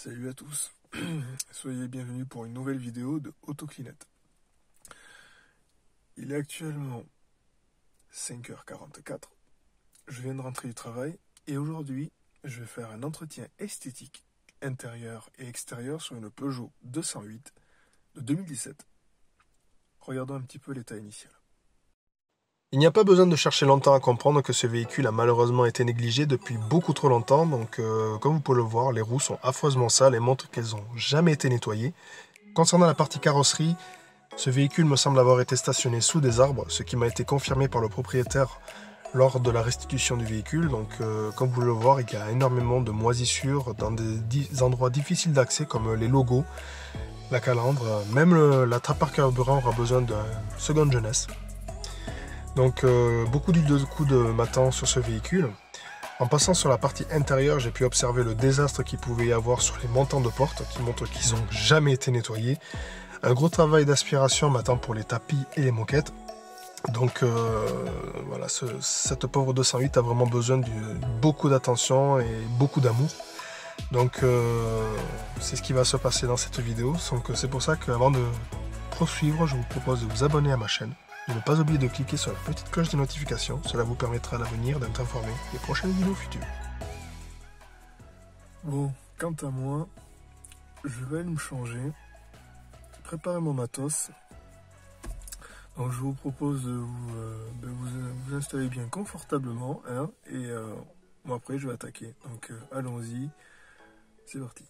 Salut à tous, soyez bienvenus pour une nouvelle vidéo de Autoclinette. Il est actuellement 5h44, je viens de rentrer du travail et aujourd'hui je vais faire un entretien esthétique intérieur et extérieur sur une Peugeot 208 de 2017. Regardons un petit peu l'état initial. Il n'y a pas besoin de chercher longtemps à comprendre que ce véhicule a malheureusement été négligé depuis beaucoup trop longtemps. Donc, comme vous pouvez le voir, les roues sont affreusement sales et montrent qu'elles n'ont jamais été nettoyées. Concernant la partie carrosserie, ce véhicule me semble avoir été stationné sous des arbres, ce qui m'a été confirmé par le propriétaire lors de la restitution du véhicule. Donc, comme vous pouvez le voir, il y a énormément de moisissures dans des endroits difficiles d'accès comme les logos, la calandre, même la trappe par carburant aura besoin d'une seconde jeunesse. Donc beaucoup d'huile de coude m'attend sur ce véhicule. En passant sur la partie intérieure, j'ai pu observer le désastre qu'il pouvait y avoir sur les montants de porte qui montrent qu'ils n'ont jamais été nettoyés. Un gros travail d'aspiration m'attend pour les tapis et les moquettes. Donc voilà, cette pauvre 208 a vraiment besoin de beaucoup d'attention et beaucoup d'amour. Donc c'est ce qui va se passer dans cette vidéo. Donc c'est pour ça qu'avant de poursuivre, je vous propose de vous abonner à ma chaîne. Et ne pas oublier de cliquer sur la petite cloche de notification, cela vous permettra à l'avenir d'être informé des prochaines vidéos futures. Bon, quant à moi, je vais aller me changer, préparer mon matos. Donc je vous propose de vous installer bien confortablement, hein, et moi après je vais attaquer. Donc allons-y, c'est parti.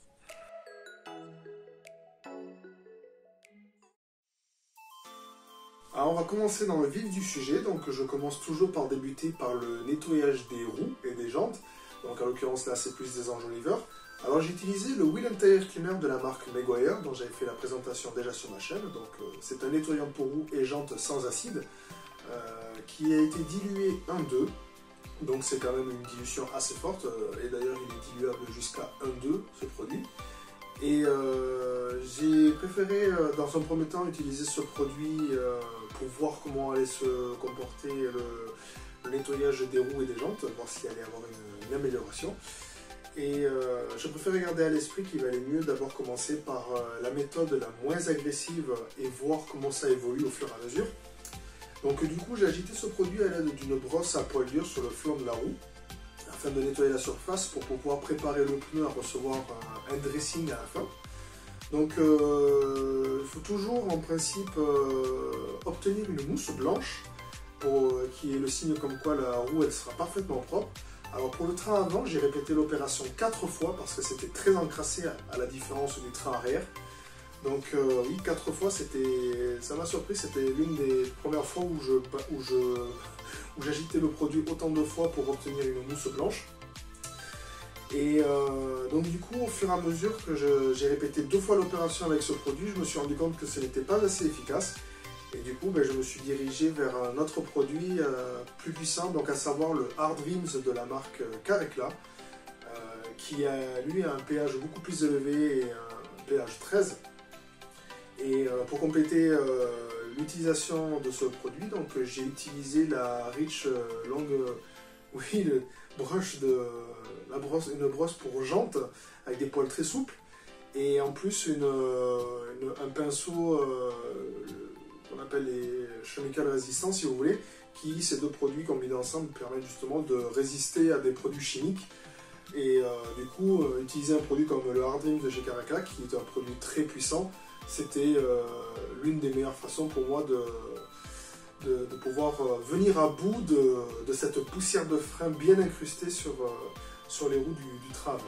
Alors on va commencer dans le vif du sujet, donc je commence toujours par débuter par le nettoyage des roues et des jantes, donc en l'occurrence là c'est plus des enjoliveurs. Alors j'ai utilisé le Wheel and Tire Cleaner de la marque Meguiar, dont j'avais fait la présentation déjà sur ma chaîne, donc c'est un nettoyant pour roues et jantes sans acide, qui a été dilué 1,2, donc c'est quand même une dilution assez forte, et d'ailleurs il est diluable jusqu'à 1,2 ce produit. Et j'ai préféré dans un premier temps utiliser ce produit pour voir comment allait se comporter le nettoyage des roues et des jantes, voir s'il allait avoir une amélioration. Et je préfère garder à l'esprit qu'il valait mieux d'abord commencer par la méthode la moins agressive et voir comment ça évolue au fur et à mesure. Donc du coup j'ai agité ce produit à l'aide d'une brosse à poil dur sur le flanc de la roue, afin de nettoyer la surface pour pouvoir préparer le pneu à recevoir un dressing à la fin. Donc il faut toujours en principe obtenir une mousse blanche qui est le signe comme quoi la roue elle sera parfaitement propre. Alors pour le train avant, j'ai répété l'opération 4 fois parce que c'était très encrassé à la différence du train arrière. Donc oui, 4 fois, ça m'a surpris, c'était l'une des premières fois où j'agitais le produit autant de fois pour obtenir une mousse blanche. Et donc du coup, au fur et à mesure que j'ai répété 2 fois l'opération avec ce produit, je me suis rendu compte que ce n'était pas assez efficace. Et du coup, je me suis dirigé vers un autre produit plus puissant, donc à savoir le Hard Rims de la marque Carrecla, qui a lui un pH beaucoup plus élevé et un pH 13. Et pour compléter l'utilisation de ce produit, donc j'ai utilisé la Rich Long Wheel brush une brosse pour jantes avec des poils très souples et en plus un pinceau qu'on appelle les chemical résistants si vous voulez, qui ces deux produits combinés ensemble permettent justement de résister à des produits chimiques. Et du coup, utiliser un produit comme le Hard Rims de chez Carrecla, qui est un produit très puissant, c'était l'une des meilleures façons pour moi de pouvoir venir à bout de cette poussière de frein bien incrustée sur les roues du train avant.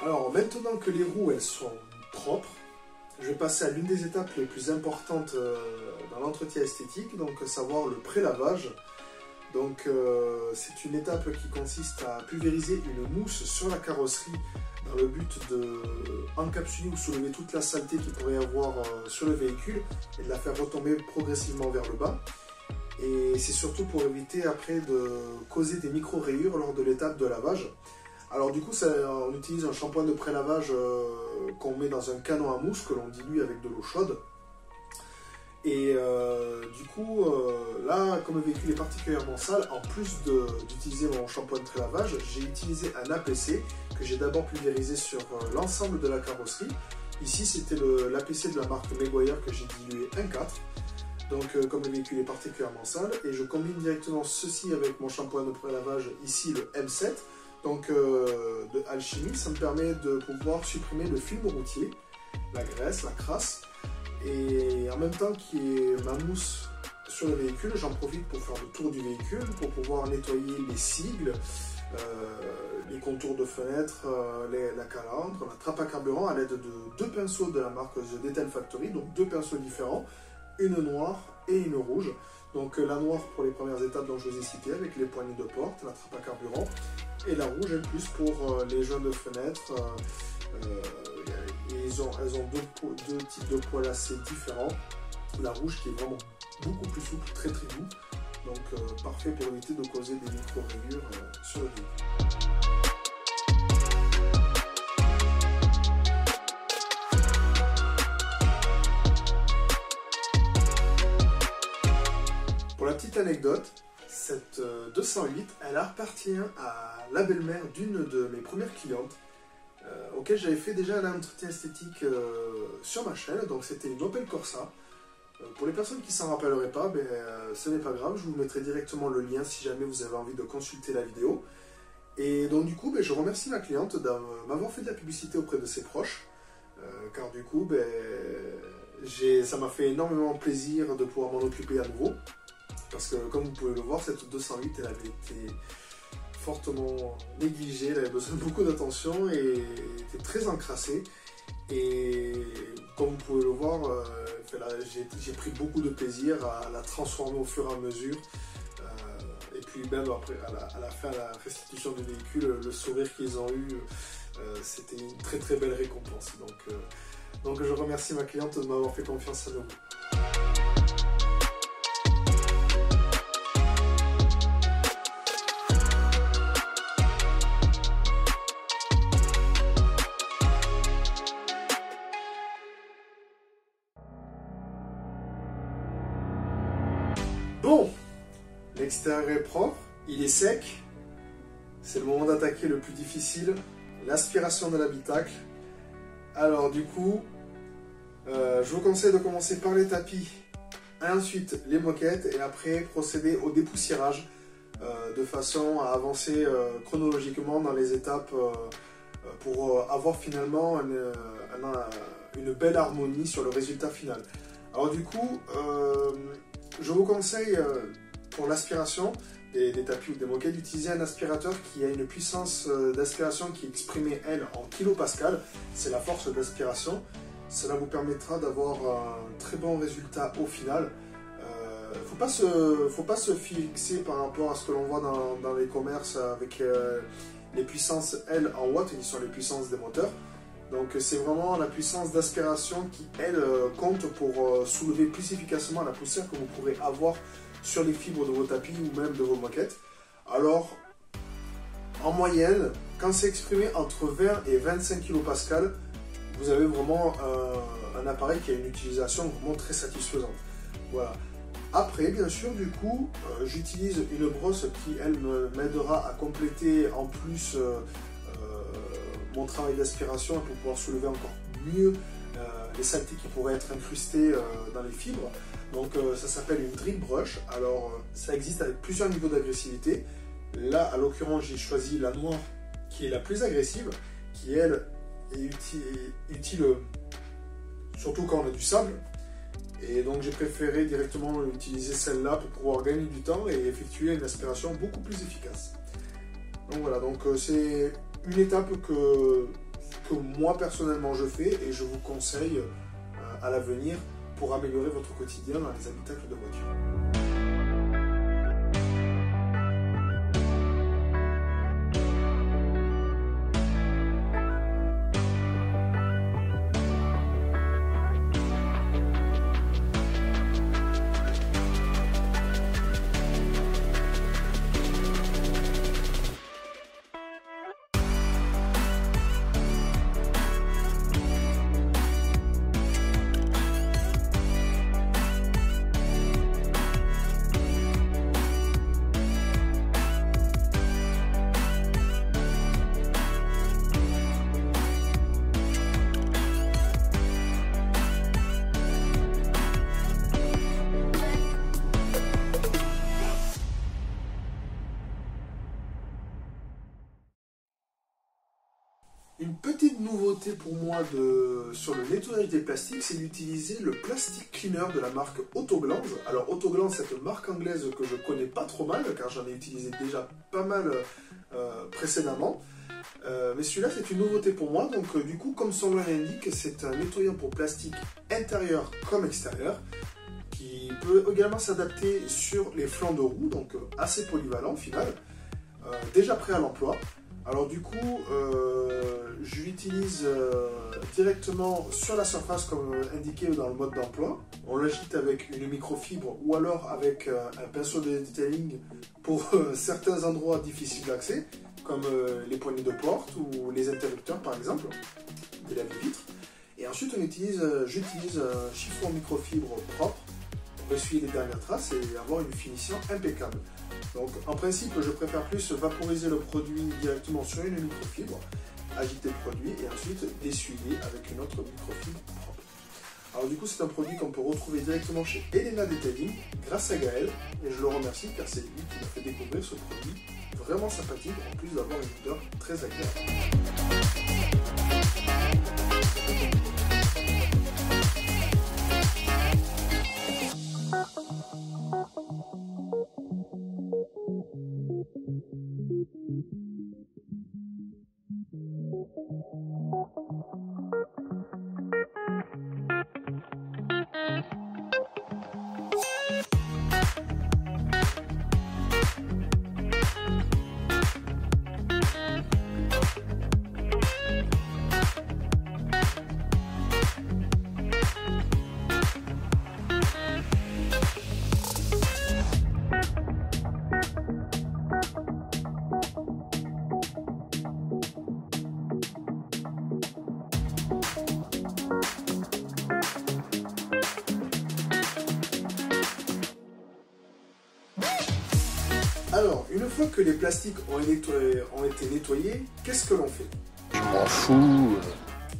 Alors maintenant que les roues elles sont propres, je vais passer à l'une des étapes les plus importantes dans l'entretien esthétique, donc savoir le pré-lavage. Donc c'est une étape qui consiste à pulvériser une mousse sur la carrosserie dans le but de encapsuler ou soulever toute la saleté qu'il pourrait y avoir sur le véhicule et de la faire retomber progressivement vers le bas. Et c'est surtout pour éviter après de causer des micro-rayures lors de l'étape de lavage. Alors du coup, on utilise un shampoing de pré-lavage qu'on met dans un canon à mousse que l'on dilue avec de l'eau chaude. Et du coup, là, comme le véhicule est particulièrement sale, en plus d'utiliser mon shampoing de pré-lavage, j'ai utilisé un APC que j'ai d'abord pulvérisé sur l'ensemble de la carrosserie. Ici, c'était l'APC de la marque Meguiar que j'ai dilué 1,4. Donc, comme le véhicule est particulièrement sale, et je combine directement ceci avec mon shampoing de pré-lavage, ici le M7. Donc de Alchimie, ça me permet de pouvoir supprimer le film routier, la graisse, la crasse, et en même temps qu'il y ait ma mousse sur le véhicule, j'en profite pour faire le tour du véhicule, pour pouvoir nettoyer les sigles, les contours de fenêtres, la calandre, la trappe à carburant à l'aide de deux pinceaux de la marque The Detail Factory, donc deux pinceaux différents, une noire et une rouge. Donc la noire pour les premières étapes dont je vous ai cité avec les poignées de porte, la trappe à carburant, et la rouge elle plus pour les joints de fenêtre. Elles ont deux types de poils assez différents. La rouge qui est vraiment beaucoup plus souple, très très doux, donc parfait pour éviter de causer des micro-rayures sur le véhicule. Pour la petite anecdote, cette 208, elle appartient à la belle-mère d'une de mes premières clientes, auquel j'avais fait déjà un entretien esthétique sur ma chaîne. Donc c'était une Opel Corsa. Pour les personnes qui ne s'en rappelleraient pas, ce n'est pas grave, je vous mettrai directement le lien si jamais vous avez envie de consulter la vidéo. Et donc du coup, je remercie ma cliente de m'avoir fait de la publicité auprès de ses proches, car du coup, ça m'a fait énormément plaisir de pouvoir m'en occuper à nouveau. Parce que comme vous pouvez le voir, cette 208, elle avait été fortement négligée, elle avait besoin de beaucoup d'attention et était très encrassée. Et comme vous pouvez le voir, j'ai pris beaucoup de plaisir à la transformer au fur et à mesure. Et puis même après, à la fin, à la restitution du véhicule, le sourire qu'ils ont eu, c'était une très très belle récompense. Donc je remercie ma cliente de m'avoir fait confiance à nouveau. Bon, l'extérieur est propre, il est sec, c'est le moment d'attaquer le plus difficile, l'aspiration de l'habitacle. Alors du coup, je vous conseille de commencer par les tapis, ensuite les moquettes et après procéder au dépoussiérage de façon à avancer chronologiquement dans les étapes pour avoir finalement une belle harmonie sur le résultat final. Alors du coup, je vous conseille pour l'aspiration des tapis ou des moquettes d'utiliser un aspirateur qui a une puissance d'aspiration qui est exprimée, elle, en kilopascal. C'est la force d'aspiration. Cela vous permettra d'avoir un très bon résultat au final. Faut pas se fixer par rapport à ce que l'on voit dans les commerces avec les puissances, elles, en watts, qui sont les puissances des moteurs. Donc c'est vraiment la puissance d'aspiration qui, elle, compte pour soulever plus efficacement la poussière que vous pourrez avoir sur les fibres de vos tapis ou même de vos moquettes. Alors, en moyenne, quand c'est exprimé entre 20 et 25 kPa, vous avez vraiment un appareil qui a une utilisation vraiment très satisfaisante. Voilà. Après, bien sûr, du coup, j'utilise une brosse qui, elle, m'aidera à compléter en plus mon travail d'aspiration pour pouvoir soulever encore mieux les saletés qui pourraient être incrustées dans les fibres. Donc ça s'appelle une drip brush. Alors ça existe avec plusieurs niveaux d'agressivité. Là, à l'occurrence, j'ai choisi la noire qui est la plus agressive, qui elle est utile surtout quand on a du sable. Et donc j'ai préféré directement utiliser celle-là pour pouvoir gagner du temps et effectuer une aspiration beaucoup plus efficace. Donc voilà, donc c'est une étape que moi personnellement je fais et je vous conseille à l'avenir pour améliorer votre quotidien dans les habitacles de voiture. Une petite nouveauté pour moi sur le nettoyage des plastiques, c'est d'utiliser le plastic cleaner de la marque Autoglance. Alors Autoglance, c'est une marque anglaise que je connais pas trop mal, car j'en ai utilisé déjà pas mal précédemment. Mais celui-là, c'est une nouveauté pour moi. Donc du coup, comme son nom l'indique, c'est un nettoyant pour plastique intérieur comme extérieur, qui peut également s'adapter sur les flancs de roue, donc assez polyvalent au final, déjà prêt à l'emploi. Alors du coup, je l'utilise directement sur la surface comme indiqué dans le mode d'emploi. On l'agite avec une microfibre ou alors avec un pinceau de detailing pour certains endroits difficiles d'accès, comme les poignées de porte ou les interrupteurs par exemple, des lave-vitres. Et ensuite j'utilise un chiffon microfibre propre pour essuyer les dernières traces et avoir une finition impeccable. Donc en principe, je préfère plus vaporiser le produit directement sur une microfibre, agiter le produit et ensuite l'essuyer avec une autre microfibre propre. Alors du coup, c'est un produit qu'on peut retrouver directement chez Elena Detailing grâce à Gaël et je le remercie car c'est lui qui m'a fait découvrir ce produit vraiment sympathique en plus d'avoir une odeur très agréable. Alors, une fois que les plastiques ont été nettoyés, qu'est-ce que l'on fait? Je m'en fous.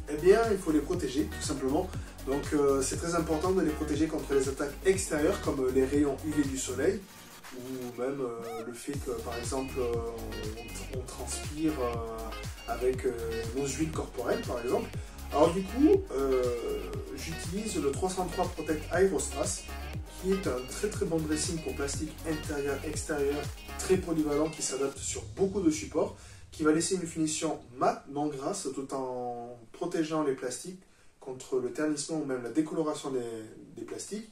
Eh bien, il faut les protéger, tout simplement. Donc, c'est très important de les protéger contre les attaques extérieures, comme les rayons UV du soleil, ou même le fait que, par exemple, on transpire avec nos huiles corporelles, par exemple. Alors du coup, j'utilise le 303 Protect Aerostrass, qui est un très très bon dressing pour plastique intérieur-extérieur, très polyvalent, qui s'adapte sur beaucoup de supports, qui va laisser une finition mate, non grasse, tout en protégeant les plastiques contre le ternissement ou même la décoloration des plastiques,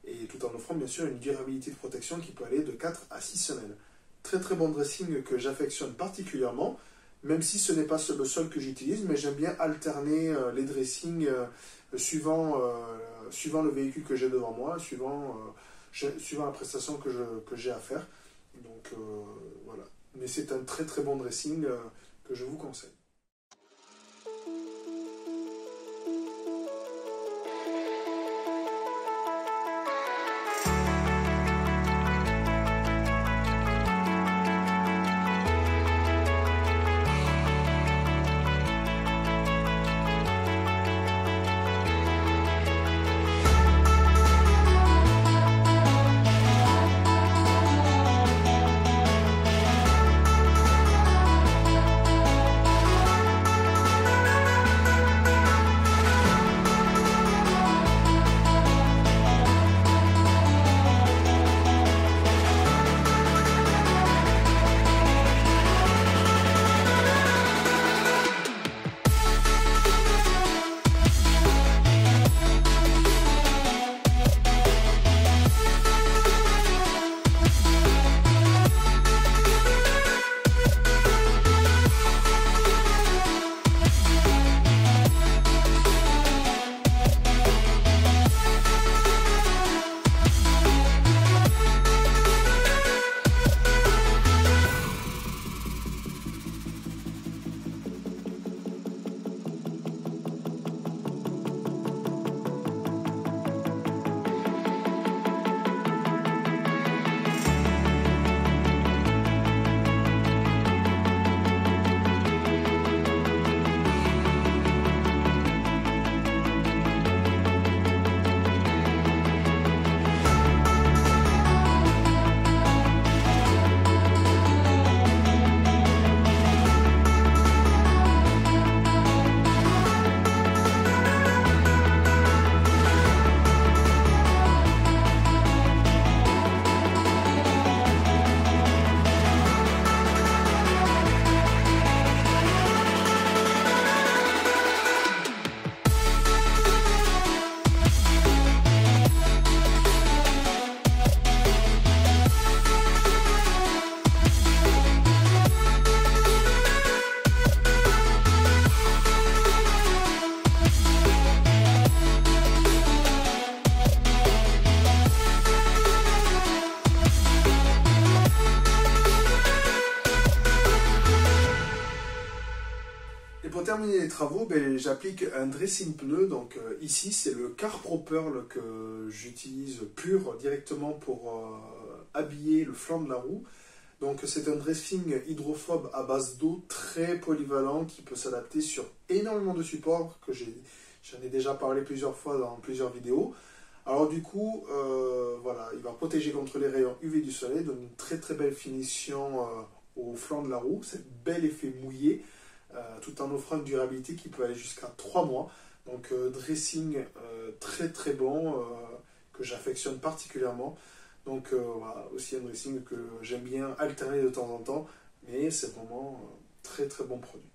et tout en offrant bien sûr une durabilité de protection qui peut aller de 4 à 6 semaines. Très très bon dressing que j'affectionne particulièrement, même si ce n'est pas le seul que j'utilise, mais j'aime bien alterner les dressings suivant le véhicule que j'ai devant moi, suivant la prestation que j'ai à faire. Donc voilà. Mais c'est un très très bon dressing que je vous conseille. terminer les travaux, j'applique un dressing pneu. Donc ici, c'est le Car-Pro Pearl que j'utilise pur directement pour habiller le flanc de la roue. Donc c'est un dressing hydrophobe à base d'eau, très polyvalent, qui peut s'adapter sur énormément de supports, que j'en ai déjà parlé plusieurs fois dans plusieurs vidéos. Alors du coup, voilà, il va protéger contre les rayons UV du soleil, donne une très très belle finition au flanc de la roue, c'est un bel effet mouillé, tout en offrant une durabilité qui peut aller jusqu'à 3 mois. Donc dressing très très bon, que j'affectionne particulièrement. Donc voilà, aussi un dressing que j'aime bien alterner de temps en temps, mais c'est vraiment très très bon produit.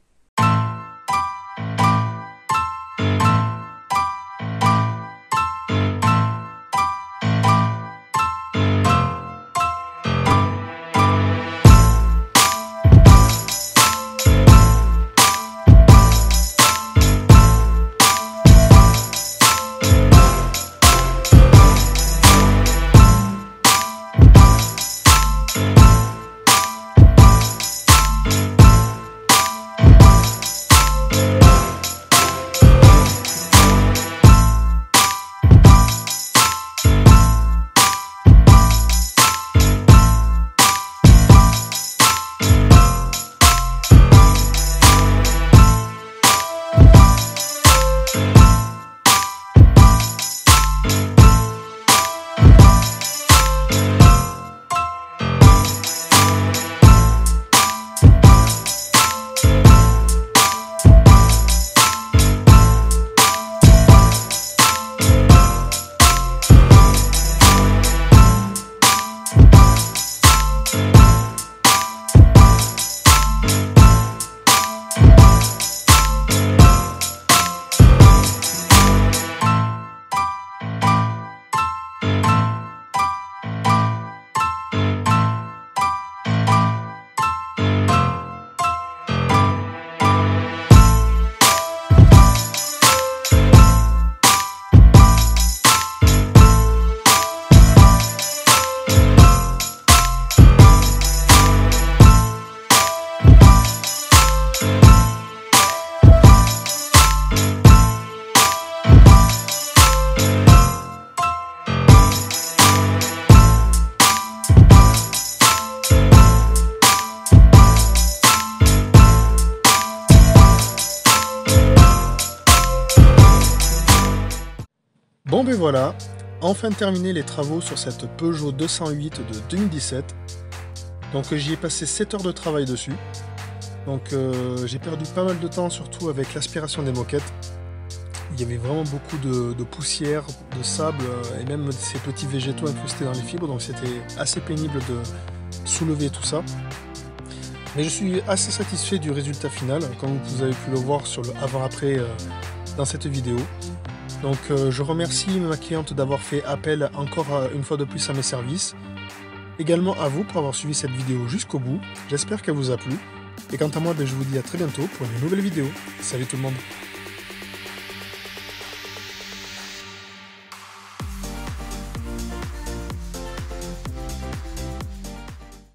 Bon ben voilà, enfin terminé les travaux sur cette Peugeot 208 de 2017. Donc j'y ai passé 7 heures de travail dessus. Donc j'ai perdu pas mal de temps, surtout avec l'aspiration des moquettes. Il y avait vraiment beaucoup de poussière, de sable et même ces petits végétaux incrustés dans les fibres. Donc c'était assez pénible de soulever tout ça. Mais je suis assez satisfait du résultat final, comme vous avez pu le voir sur le avant-après dans cette vidéo. Donc je remercie ma cliente d'avoir fait appel encore une fois de plus à mes services. Également à vous pour avoir suivi cette vidéo jusqu'au bout. J'espère qu'elle vous a plu. Et quant à moi, je vous dis à très bientôt pour une nouvelle vidéo. Salut tout le monde!